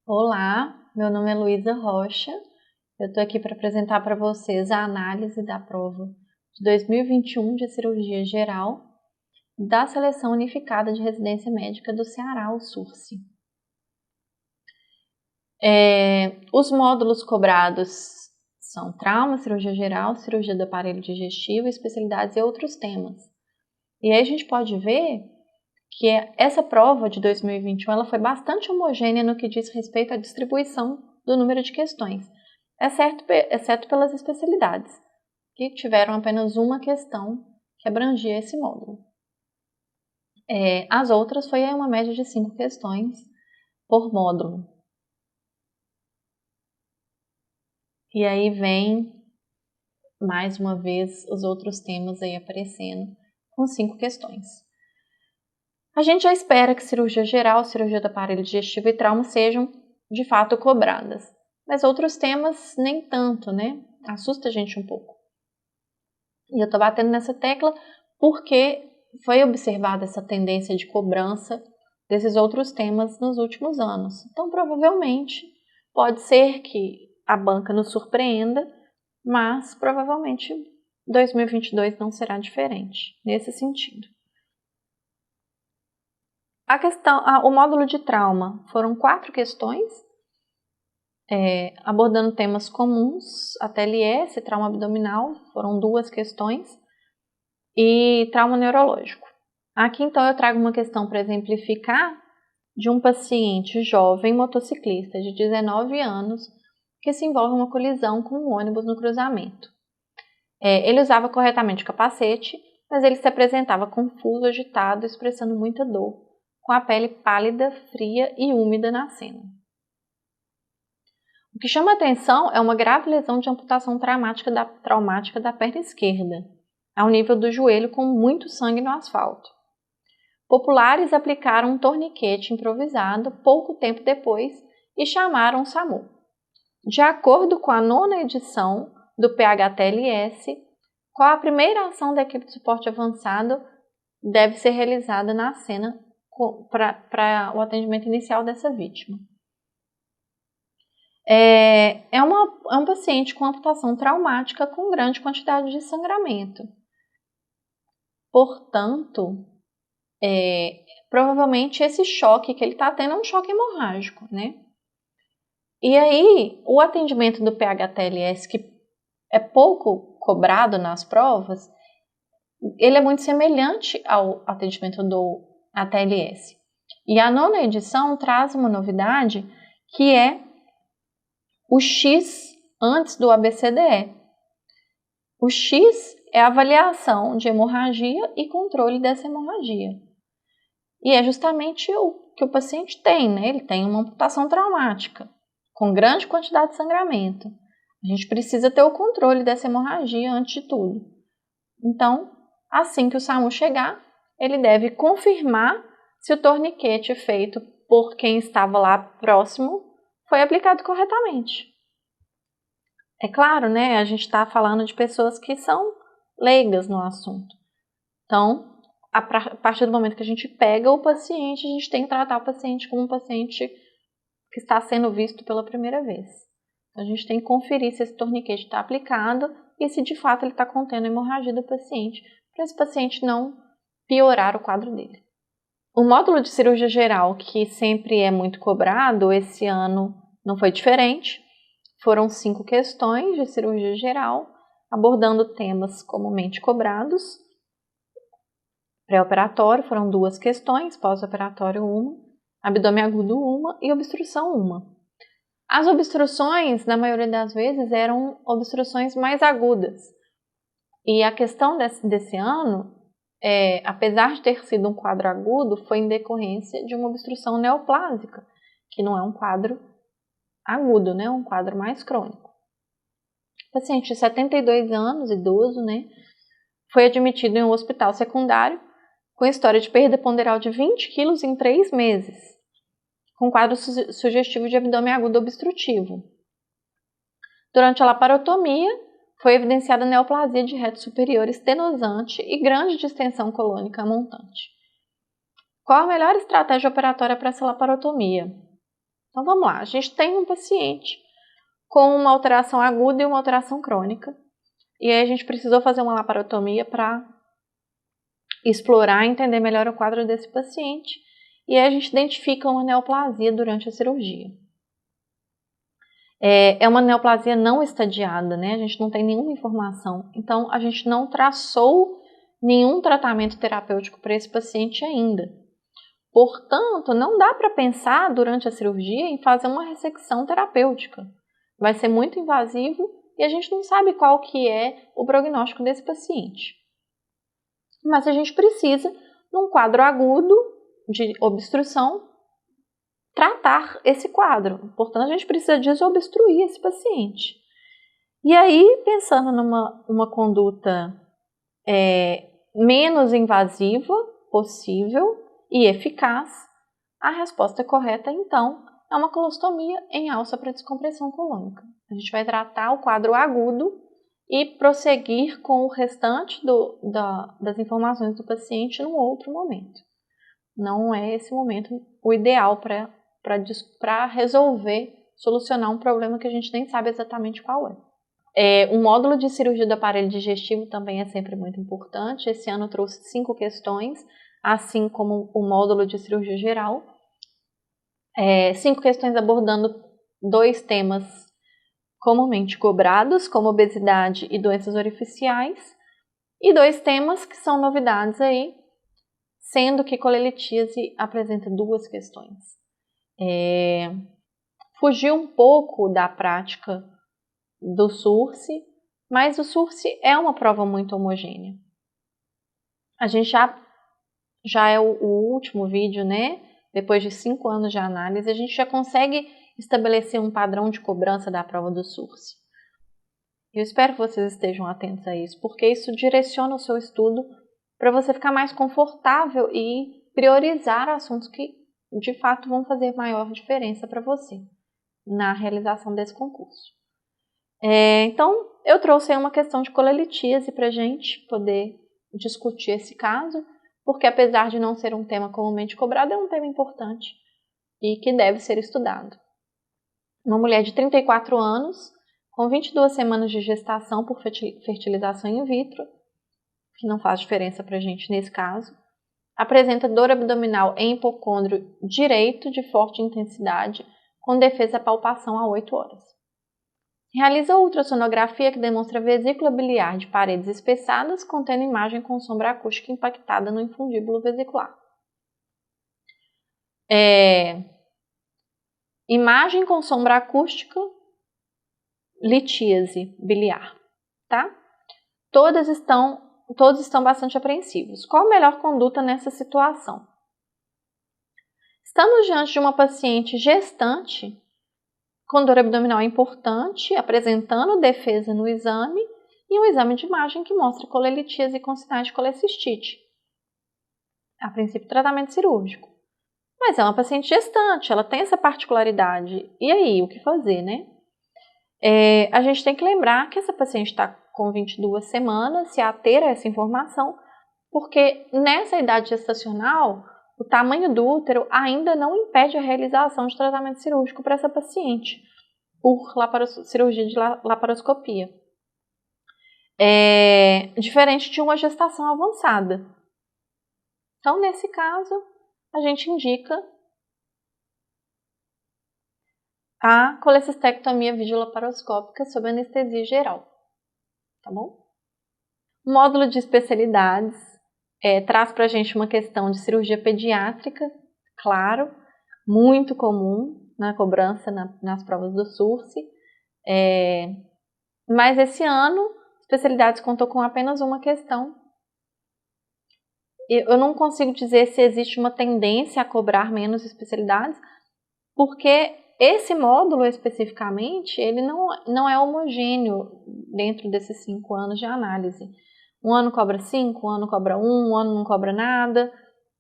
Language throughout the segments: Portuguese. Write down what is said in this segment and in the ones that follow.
Olá, meu nome é Luísa Rocha. Eu estou aqui para apresentar para vocês a análise da prova de 2021 de cirurgia geral da Seleção Unificada de Residência Médica do Ceará, o SURSE. Os módulos cobrados são trauma, cirurgia geral, cirurgia do aparelho digestivo, especialidades e outros temas. E aí a gente pode ver que essa prova de 2021 ela foi bastante homogênea no que diz respeito à distribuição do número de questões, exceto pelas especialidades, que tiveram apenas uma questão que abrangia esse módulo. As outras foi uma média de 5 questões por módulo. E aí vem, mais uma vez, os outros temas aí aparecendo com 5 questões. A gente já espera que cirurgia geral, cirurgia do aparelho digestivo e trauma sejam, de fato, cobradas. Mas outros temas nem tanto, né? Assusta a gente um pouco. E eu tô batendo nessa tecla porque foi observada essa tendência de cobrança desses outros temas nos últimos anos. Então, provavelmente, pode ser que a banca nos surpreenda, mas provavelmente 2022 não será diferente nesse sentido. O módulo de trauma foram 4 questões, abordando temas comuns, a TLS, trauma abdominal, foram 2 questões, e trauma neurológico. Aqui então eu trago uma questão para exemplificar de um paciente jovem motociclista de 19 anos que se envolve em uma colisão com um ônibus no cruzamento. Ele usava corretamente o capacete, mas ele se apresentava confuso, agitado, expressando muita dor, com a pele pálida, fria e úmida na cena. O que chama a atenção é uma grave lesão de amputação traumática da perna esquerda, ao nível do joelho, com muito sangue no asfalto. Populares aplicaram um torniquete improvisado pouco tempo depois e chamaram o SAMU. De acordo com a 9ª edição do PHTLS, qual a primeira ação da equipe de suporte avançado deve ser realizada na cena para o atendimento inicial dessa vítima. É um paciente com amputação traumática com grande quantidade de sangramento. Portanto, provavelmente esse choque que ele está tendo é um choque hemorrágico, né? E aí, o atendimento do PHTLS, que é pouco cobrado nas provas, ele é muito semelhante ao atendimento do ATLS. E a 9ª edição traz uma novidade que é o X antes do ABCDE. O X é a avaliação de hemorragia e controle dessa hemorragia. E é justamente o que o paciente tem, né? Ele tem uma amputação traumática, com grande quantidade de sangramento. A gente precisa ter o controle dessa hemorragia antes de tudo. Então, assim que o SAMU chegar, ele deve confirmar se o torniquete feito por quem estava lá próximo foi aplicado corretamente. É claro, né? A gente está falando de pessoas que são leigas no assunto. Então, a partir do momento que a gente pega o paciente, a gente tem que tratar o paciente como um paciente que está sendo visto pela primeira vez. Então, a gente tem que conferir se esse torniquete está aplicado e se de fato ele está contendo a hemorragia do paciente, para esse paciente não piorar o quadro dele. O módulo de cirurgia geral, que sempre é muito cobrado, esse ano não foi diferente. Foram 5 questões de cirurgia geral, abordando temas comumente cobrados. Pré-operatório foram 2 questões, pós-operatório 1, abdômen agudo 1 e obstrução 1. As obstruções, na maioria das vezes, eram obstruções mais agudas. E a questão desse ano, apesar de ter sido um quadro agudo, foi em decorrência de uma obstrução neoplásica, que não é um quadro agudo, né? Um quadro mais crônico. O paciente de 72 anos, idoso, né? Foi admitido em um hospital secundário com história de perda ponderal de 20 quilos em 3 meses, com quadro sugestivo de abdômen agudo obstrutivo. Durante a laparotomia, foi evidenciada neoplasia de reto superior estenosante e grande distensão colônica montante. Qual a melhor estratégia operatória para essa laparotomia? Então vamos lá, a gente tem um paciente com uma alteração aguda e uma alteração crônica. E aí a gente precisou fazer uma laparotomia para explorar e entender melhor o quadro desse paciente. E aí a gente identifica uma neoplasia durante a cirurgia. É uma neoplasia não estadiada, né? A gente não tem nenhuma informação. Então a gente não traçou nenhum tratamento terapêutico para esse paciente ainda. Portanto, não dá para pensar durante a cirurgia em fazer uma ressecção terapêutica. Vai ser muito invasivo e a gente não sabe qual que é o prognóstico desse paciente. Mas a gente precisa, num quadro agudo de obstrução, tratar esse quadro. Portanto, a gente precisa desobstruir esse paciente. E aí, pensando numa conduta menos invasiva possível e eficaz, a resposta correta, então, é uma colostomia em alça para descompressão colônica. A gente vai tratar o quadro agudo e prosseguir com o restante das informações do paciente num outro momento. Não é esse momento o ideal para resolver, solucionar um problema que a gente nem sabe exatamente qual é. O módulo de cirurgia do aparelho digestivo também é sempre muito importante. Esse ano eu trouxe 5 questões, assim como o módulo de cirurgia geral. 5 questões abordando 2 temas comumente cobrados, como obesidade e doenças orificiais, e 2 temas que são novidades aí, sendo que colelitíase apresenta 2 questões. Fugiu um pouco da prática do SURSE, mas o SURSE é uma prova muito homogênea. A gente já é o último vídeo, né? Depois de 5 anos de análise, a gente já consegue estabelecer um padrão de cobrança da prova do SURSE. Eu espero que vocês estejam atentos a isso, porque isso direciona o seu estudo para você ficar mais confortável e priorizar assuntos que, de fato, vão fazer maior diferença para você na realização desse concurso. Então, eu trouxe aí uma questão de colelitíase para a gente poder discutir esse caso, porque apesar de não ser um tema comumente cobrado, é um tema importante e que deve ser estudado. Uma mulher de 34 anos, com 22 semanas de gestação por fertilização in vitro, que não faz diferença para a gente nesse caso, apresenta dor abdominal em hipocôndrio direito de forte intensidade, com defesa palpação a 8 horas. Realiza ultrassonografia que demonstra vesícula biliar de paredes espessadas, contendo imagem com sombra acústica impactada no infundíbulo vesicular. Imagem com sombra acústica, litíase biliar, tá? Todos estão bastante apreensivos. Qual a melhor conduta nessa situação? Estamos diante de uma paciente gestante com dor abdominal importante, apresentando defesa no exame e um exame de imagem que mostra colelitíase com sinais de colecistite. A princípio, tratamento cirúrgico. Mas é uma paciente gestante, ela tem essa particularidade. E aí, o que fazer, né? A gente tem que lembrar que essa paciente está com 22 semanas, se ater a essa informação, porque nessa idade gestacional, o tamanho do útero ainda não impede a realização de tratamento cirúrgico para essa paciente, por cirurgia de laparoscopia. Diferente de uma gestação avançada. Então, nesse caso, a gente indica a colecistectomia videolaparoscópica sob anestesia geral. Tá bom? O módulo de especialidades traz para a gente uma questão de cirurgia pediátrica, claro, muito comum na cobrança nas provas do SURSE. Mas esse ano, especialidades contou com apenas uma questão. Eu não consigo dizer se existe uma tendência a cobrar menos especialidades, porque esse módulo especificamente, ele não é homogêneo dentro desses 5 anos de análise. Um ano cobra 5, um ano cobra 1, um ano não cobra nada.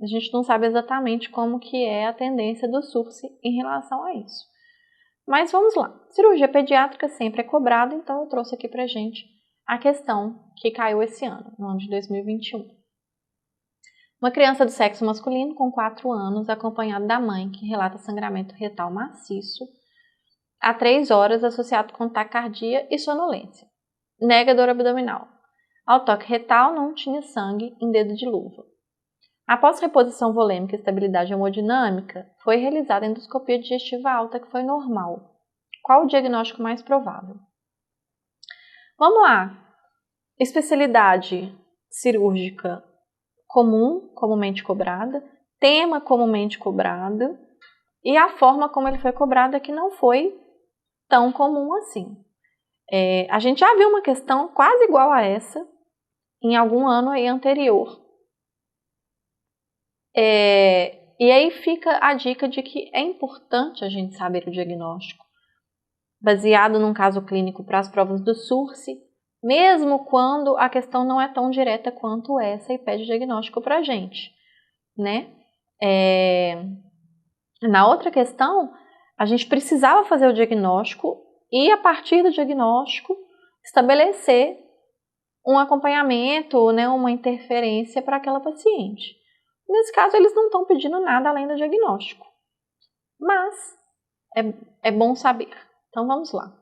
A gente não sabe exatamente como que é a tendência do SURSE em relação a isso. Mas vamos lá. Cirurgia pediátrica sempre é cobrada, então eu trouxe aqui pra gente a questão que caiu esse ano, no ano de 2021. Uma criança do sexo masculino com 4 anos, acompanhada da mãe, que relata sangramento retal maciço há 3 horas associado com taquicardia e sonolência. Nega dor abdominal. Ao toque retal não tinha sangue em dedo de luva. Após reposição volêmica e estabilidade hemodinâmica, foi realizada endoscopia digestiva alta que foi normal. Qual o diagnóstico mais provável? Vamos lá. Especialidade cirúrgica comum, comumente cobrada, tema comumente cobrado, e a forma como ele foi cobrado é que não foi tão comum assim. A gente já viu uma questão quase igual a essa em algum ano aí anterior. E aí fica a dica de que é importante a gente saber o diagnóstico, baseado num caso clínico para as provas do SURSE, mesmo quando a questão não é tão direta quanto essa e pede diagnóstico para a gente, né? Na outra questão, a gente precisava fazer o diagnóstico e, a partir do diagnóstico, estabelecer um acompanhamento, né, uma interferência para aquela paciente. Nesse caso, eles não estão pedindo nada além do diagnóstico, mas é bom saber. Então, vamos lá.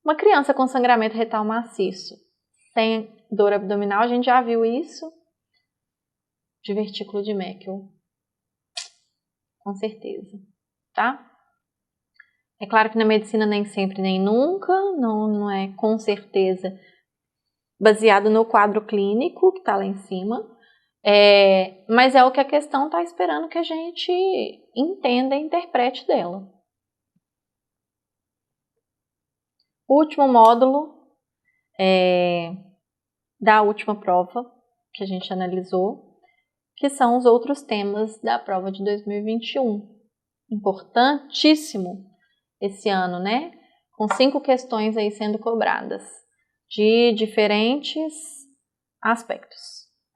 Uma criança com sangramento retal maciço, sem dor abdominal, a gente já viu isso. Divertículo de Meckel. Com certeza, tá? É claro que na medicina nem sempre nem nunca, não é com certeza baseado no quadro clínico que está lá em cima, mas é o que a questão está esperando que a gente entenda e interprete dela. O último módulo da última prova que a gente analisou, que são os outros temas da prova de 2021. Importantíssimo esse ano, né? Com 5 questões aí sendo cobradas de diferentes aspectos: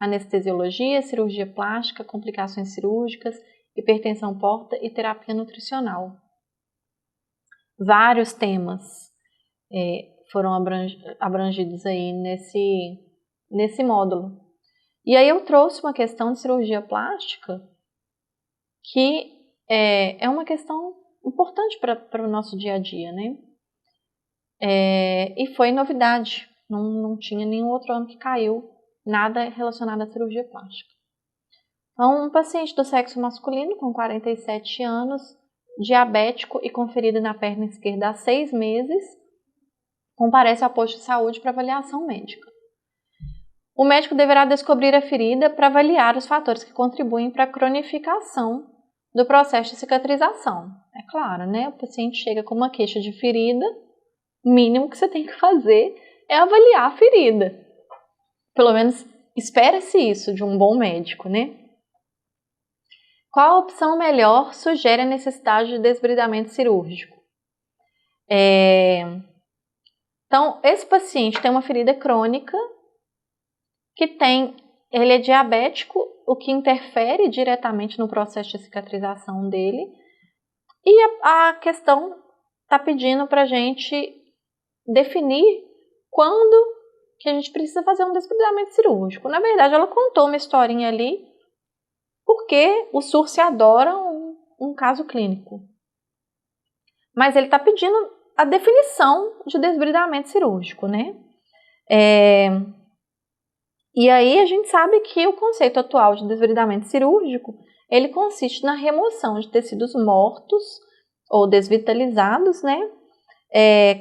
anestesiologia, cirurgia plástica, complicações cirúrgicas, hipertensão porta e terapia nutricional. Vários temas foram abrangidos aí nesse módulo. E aí eu trouxe uma questão de cirurgia plástica que é uma questão importante para o nosso dia a dia, né? E foi novidade, não tinha nenhum outro ano que caiu nada relacionado à cirurgia plástica. Então, um paciente do sexo masculino com 47 anos, diabético e com ferida na perna esquerda há 6 meses, comparece ao posto de saúde para avaliação médica. O médico deverá descobrir a ferida para avaliar os fatores que contribuem para a cronificação do processo de cicatrização. É claro, né? O paciente chega com uma queixa de ferida, o mínimo que você tem que fazer é avaliar a ferida. Pelo menos espera-se isso de um bom médico, né? Qual a opção melhor sugere a necessidade de desbridamento cirúrgico? Então, esse paciente tem uma ferida crônica ele é diabético, o que interfere diretamente no processo de cicatrização dele, e a questão está pedindo para a gente definir quando que a gente precisa fazer um desbridamento cirúrgico. Na verdade, ela contou uma historinha ali, porque o SURSE adora um caso clínico. Mas ele está pedindo a definição de desbridamento cirúrgico, né? E aí a gente sabe que o conceito atual de desbridamento cirúrgico, ele consiste na remoção de tecidos mortos ou desvitalizados, né?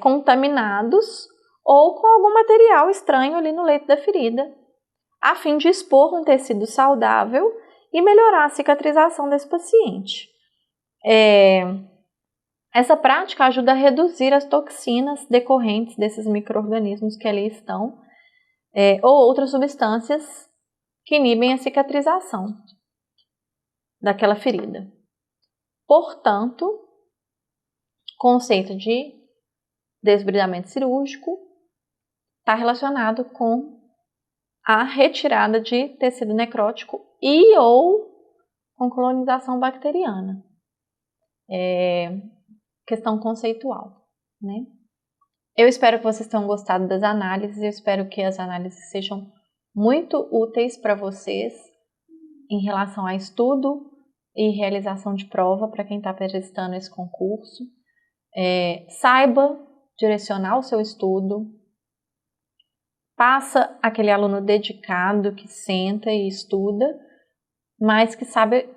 Contaminados ou com algum material estranho ali no leito da ferida, a fim de expor um tecido saudável e melhorar a cicatrização desse paciente. Essa prática ajuda a reduzir as toxinas decorrentes desses micro-organismos que ali estão, ou outras substâncias que inibem a cicatrização daquela ferida. Portanto, o conceito de desbridamento cirúrgico está relacionado com a retirada de tecido necrótico e ou com colonização bacteriana. Questão conceitual, né? Eu espero que vocês tenham gostado das análises, eu espero que as análises sejam muito úteis para vocês em relação a estudo e realização de prova para quem está prestando esse concurso. Saiba direcionar o seu estudo. Passa aquele aluno dedicado que senta e estuda, mas que sabe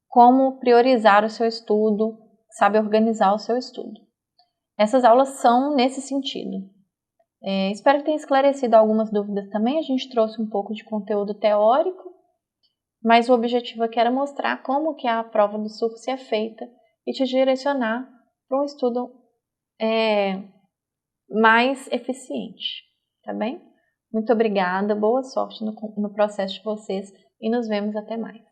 como priorizar o seu estudo, sabe organizar o seu estudo. Essas aulas são nesse sentido. Espero que tenha esclarecido algumas dúvidas também. A gente trouxe um pouco de conteúdo teórico, mas o objetivo aqui era mostrar como que a prova do SURF é feita e te direcionar para um estudo mais eficiente, tá bem? Muito obrigada, boa sorte no processo de vocês e nos vemos até mais.